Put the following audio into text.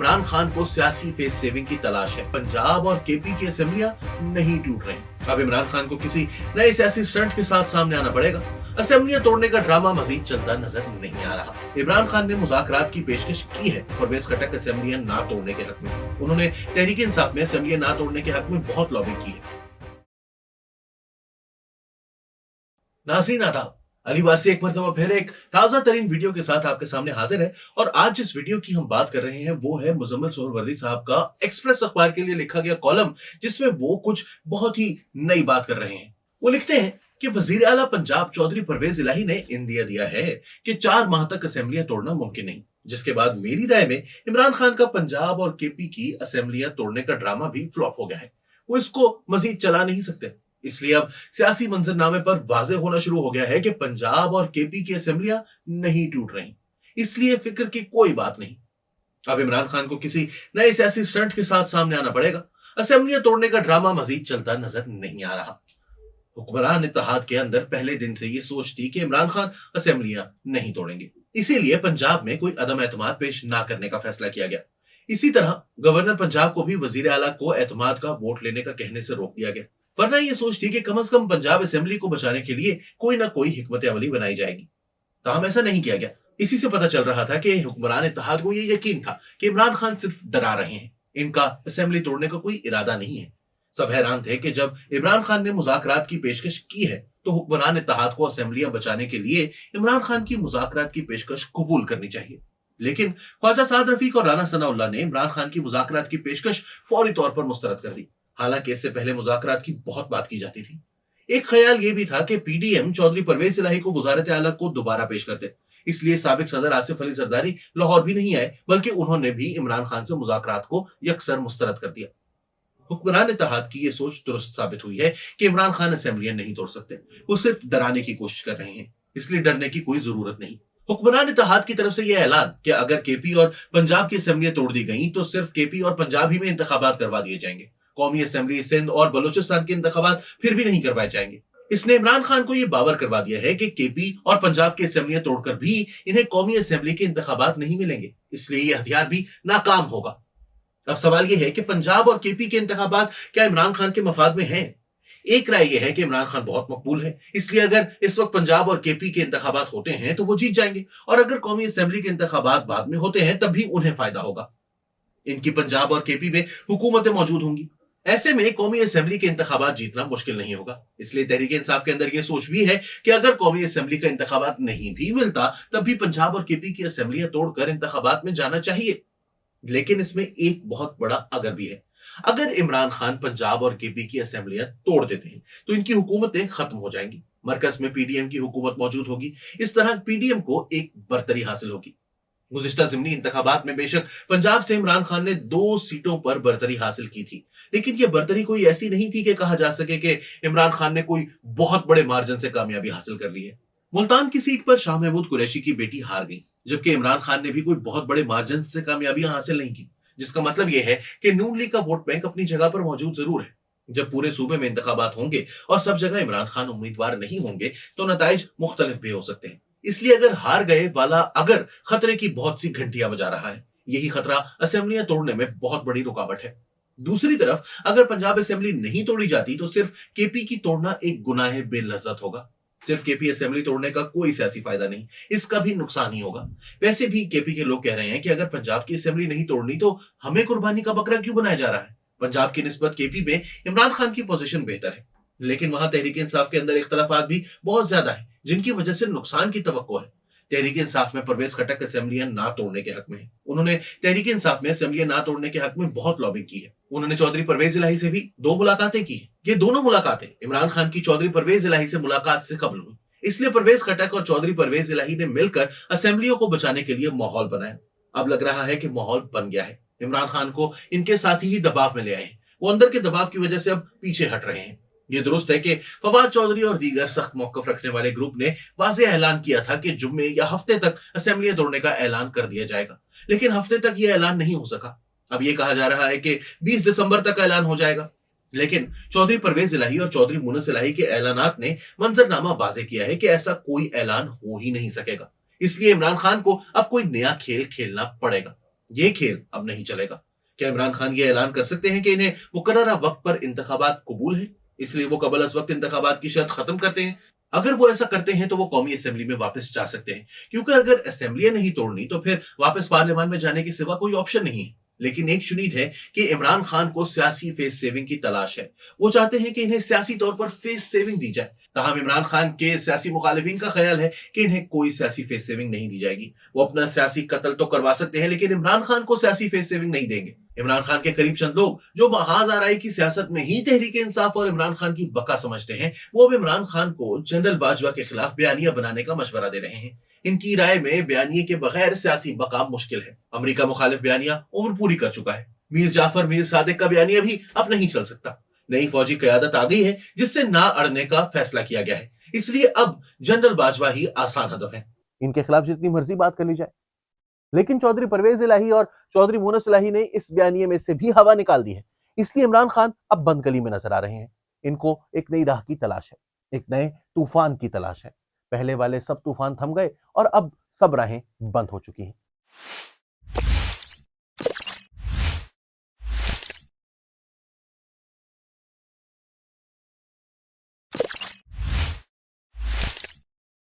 इमरान खान को सियासी face saving की तलाश है। पंजाब और केपी की असेंबलियां नहीं टूट रही। अब इमरान खान को किसी नए सियासी स्टंट के साथ सामने आना पड़ेगा। असेंबलियां तोड़ने का ड्रामा मजीद चलता नजर नहीं आ रहा। इमरान खान ने मुज़ाकरात की पेशकश की है। परवेज खटक असेंबलियां ना तोड़ने के हक में, उन्होंने तहरीक इंसाफ में असेंबलियां ना तोड़ने के हक में बहुत लॉबिंग की है। नाज़रीन आदाब, अली वासी एक मरतबा फिर एक ताजा तरीन वीडियो के साथ आपके सामने हाजिर है। और आज जिस वीडियो की हम बात कर रहे हैं वो है मुजम्मिल सोहरवर्दी साहब का एक्सप्रेस अखबार के लिए लिखा गया कॉलम, जिसमें वो कुछ बहुत ही नई बात कर रहे हैं। वो लिखते हैं कि वजीर आला पंजाब चौधरी परवेज इलाही ने इंदिया दिया है कि 4 माह तक असेंबलियां तोड़ना मुमकिन नहीं। जिसके बाद मेरी राय में इमरान खान का पंजाब और केपी की असेंबलियां तोड़ने का ड्रामा भी फ्लॉप हो गया है। वो इसको मजीद चला नहीं सकते। इसलिए अब सियासी मंजरनामे पर वाज़ेह होना शुरू हो गया है कि पंजाब और केपी की असेंबलियां नहीं टूट रही। इसलिए फिक्र की कोई बात नहीं। अब इमरान खान को किसी नए सियासी स्टंट के साथ सामने आना पड़ेगा। असेंबलियां तोड़ने का ड्रामा मजीद चलता नजर नहीं आ रहा। हुक्मरान इत्तेहाद के अंदर पहले दिन से ये सोच थी कि इमरान खान असेंबलियां नहीं तोड़ेंगे। इसीलिए पंजाब में कोई अदम एतमाद पेश ना करने का फैसला किया गया। इसी तरह गवर्नर पंजाब को भी वजीर आला को एतमाद का वोट लेने का कहने से रोक दिया गया, वरना ये सोच थी कि कम से कम पंजाब असेंबली को बचाने के लिए कोई ना कोई हिकमत अमली बनाई जाएगी। ताहम ऐसा नहीं किया गया। इसी से पता चल रहा था कि हुक्मरान इत्तेहाद को ये यकीन था कि इमरान खान सिर्फ डरा रहे हैं, इनका असेंबली तोड़ने का कोई इरादा नहीं है। सब हैरान थे कि जब इमरान खान ने मुज़ाकरात की पेशकश की है तो हुक्मरान इत्तेहाद को असेंबलियां बचाने के लिए इमरान खान की मुज़ाकरात की पेशकश कबूल करनी चाहिए। लेकिन ख्वाजा साद रफीक और राना सनाउल्लाह ने इमरान खान की मुज़ाकरात की पेशकश फौरी तौर पर मुस्तरद कर दी। हालांकि इससे पहले मुज़ाकरात की बहुत बात की जाती थी। एक ख्याल यह भी था कि पीडीएम चौधरी परवेज इलाही को वज़ारत आला को दोबारा पेश करते। इसलिए साबिक सदर आसिफ अली जरदारी लाहौर भी नहीं आए, बल्कि उन्होंने भी इमरान खान से मुज़ाकरात को यकसर मुस्तरद कर दिया। हुक्मरान इत्तेहाद की यह सोच दुरुस्त साबित हुई है कि इमरान खान असेंबलियां नहीं तोड़ सकते। वो सिर्फ डराने की कोशिश कर रहे हैं, इसलिए डरने की कोई जरूरत नहीं। हुक्मरान इत्तेहाद की तरफ से यह ऐलान कि अगर केपी और पंजाब की असेंबलियां तोड़ दी गई तो सिर्फ केपी और पंजाब ही में इंतखाबात करवा दिए जाएंगे। कौमी असेंबली सिंध और बलूचिस्तान के इंतखाबात फिर भी नहीं करवाए जाएंगे। इसने इमरान खान को यह बावर करवा दिया है कि केपी और पंजाब की असेंबलियां तोड़कर भी इन्हें कौमी असेंबली के इंतखाबात नहीं मिलेंगे, इसलिए यह हथियार भी नाकाम होगा। अब सवाल यह है कि पंजाब और केपी के इंतखाबात क्या इमरान खान के मफाद में हैं? एक राय यह है कि इमरान खान बहुत मकबूल है, इसलिए अगर इस वक्त पंजाब और केपी के इंतखाबात होते हैं तो वो जीत जाएंगे, और अगर कौमी असेंबली के इंतखाबात बाद में होते हैं तब भी उन्हें फायदा होगा। इनकी पंजाब और केपी में हुकूमतें मौजूद होंगी। ऐसे में कौमी असेंबली के इंतखाबात जीतना मुश्किल नहीं होगा। इसलिए तहरीक इंसाफ के अंदर यह सोच भी है कि अगर कौमी असेंबली का इंतखाबात नहीं भी मिलता तब भी पंजाब और केपी की असेंबलियां तोड़कर इंतखाबात में जाना चाहिए। लेकिन इसमें एक बहुत बड़ा अगर भी है। अगर इमरान खान पंजाब और केपी की असेंबलियां तोड़ देते हैं तो इनकी हुकूमतें खत्म हो जाएंगी। मरकज में पीडीएम की हुकूमत मौजूद होगी। इस तरह पीडीएम को एक बरतरी हासिल होगी। गुज़िश्ता ज़िमनी इंतखाबात में बेशक पंजाब से इमरान खान ने 2 सीटों पर बरतरी हासिल की थी, लेकिन यह बरतरी कोई ऐसी नहीं थी कि कहा जा सके कि इमरान खान ने कोई बहुत बड़े मार्जिन से कामयाबी हासिल कर ली है। मुल्तान की सीट पर शाह महमूद कुरैशी की बेटी हार गई, जबकि इमरान खान ने भी कोई बहुत बड़े मार्जिन से कामयाबियां हासिल नहीं की, जिसका मतलब यह है कि नून लीग का वोट बैंक अपनी जगह पर मौजूद जरूर है। जब पूरे सूबे में इंतखाबात होंगे और सब जगह इमरान खान उम्मीदवार नहीं होंगे तो नताइज मुख्तलिफ भी हो सकते हैं। इसलिए अगर हार गए वाला अगर खतरे की बहुत सी घंटियां बजा रहा है, यही खतरा असेंबलियां तोड़ने में बहुत बड़ी रुकावट है। दूसरी तरफ अगर पंजाब असेंबली नहीं तोड़ी जाती तो सिर्फ केपी की तोड़ना एक गुनाह बेलज्जत होगा। सिर्फ केपी असेंबली तोड़ने का कोई सियासी फायदा नहीं, इसका भी नुकसान ही होगा। वैसे भी केपी के लोग कह रहे हैं कि अगर पंजाब की असेंबली नहीं तोड़नी तो हमें कुर्बानी का बकरा क्यों बनाया जा रहा है। पंजाब की निस्बत केपी में इमरान खान की पोजीशन बेहतर है, लेकिन वहां तहरीक इंसाफ के अंदर इख्तलाफात भी बहुत ज्यादा है, जिनकी वजह से नुकसान की तवक्को है। तहरीक इंसाफ में परवेज खटक असेंबलियां ना तोड़ने के हक में है। उन्होंने तहरीक इंसाफ में असेंबलियां ना तोड़ने के हक में बहुत लॉबिंग की है। उन्होंने चौधरी परवेज इलाही से भी 2 मुलाकातें की है। ये दोनों मुलाकातें इमरान खान की चौधरी परवेज इलाही से मुलाकात से कबल हुई। इसलिए परवेज खटक और चौधरी परवेज इलाही ने मिलकर असेंबलियों को बचाने के लिए माहौल बनाया। अब लग रहा है कि माहौल बन गया है। इमरान खान को इनके साथी ही दबाव में ले आए हैं। वो अंदर के दबाव की वजह से अब पीछे हट रहे हैं। ये दुरुस्त है कि फवाद चौधरी और दीगर सख्त मौकफ रखने वाले ग्रुप ने वाज़ेह ऐलान किया था कि जुम्मे या हफ्ते तक असेंबलियां तोड़ने का ऐलान कर दिया जाएगा, लेकिन हफ्ते तक यह ऐलान नहीं हो सका। अब यह कहा जा रहा है कि 20 दिसंबर तक ऐलान हो जाएगा, लेकिन चौधरी परवेज इलाही और चौधरी मुनस इलाही के ऐलानात ने मंजरनामा वाज़ेह किया है कि ऐसा कोई ऐलान हो ही नहीं सकेगा। इसलिए इमरान खान को अब कोई नया खेल खेलना पड़ेगा। ये खेल अब नहीं चलेगा। क्या इमरान खान ये ऐलान कर सकते हैं कि इन्हें मुकर्ररा वक्त पर इंतखाबात कबूल है, इसलिए वो कबल अज वक्त इंतखाबात की शर्त खत्म करते हैं? अगर वो ऐसा करते हैं तो वो कौमी असेंबली में वापस जा सकते हैं, क्योंकि अगर असेंबलियां नहीं तोड़नी तो फिर वापस पार्लियामान में जाने के सिवा कोई ऑप्शन नहीं है। लेकिन एक शुनीद है कि इमरान खान को सियासी फेस सेविंग की तलाश है। वो चाहते हैं कि इन्हें सियासी तौर पर फेस सेविंग दी जाए। तमाम इमरान खान के सियासी मुखालिफिन का ख्याल है कि इन्हें कोई सियासी फेस सेविंग नहीं दी जाएगी। वो अपना सियासी कत्ल तो करवा सकते हैं, लेकिन इमरान खान को सियासी फेस सेविंग नहीं देंगे। इमरान खान के करीब चंद लोग जो महाज आराई की सियासत में ही तहरीक इंसाफ और इमरान खान की बका समझते हैं, वो अब इमरान खान को जनरल बाजवा के खिलाफ बयानिया बनाने का मशवरा दे रहे हैं। इनकी राय में बयानिए के बगैर सियासी बका मुश्किल है। अमेरिका मुखालिफ बयानिया उम्र पूरी कर चुका है। मीर जाफर मीर सादिक का बयानिया भी अब नहीं चल सकता। नई फौजी कयादत आ गई है जिससे ना अड़ने का फैसला किया गया है, इसलिए अब जनरल बाजवा ही आसान हदफ है। इनके खिलाफ जितनी मर्जी बात कर ली जाए, लेकिन चौधरी परवेज इलाही और चौधरी मुनस इलाही ने इस बयानिए में से भी हवा निकाल दी है। इसलिए इमरान खान अब बंद गली में नजर आ रहे हैं। इनको एक नई राह की तलाश है, एक नए तूफान की तलाश है। पहले वाले सब तूफान थम गए और अब सब राहें बंद हो चुकी हैं।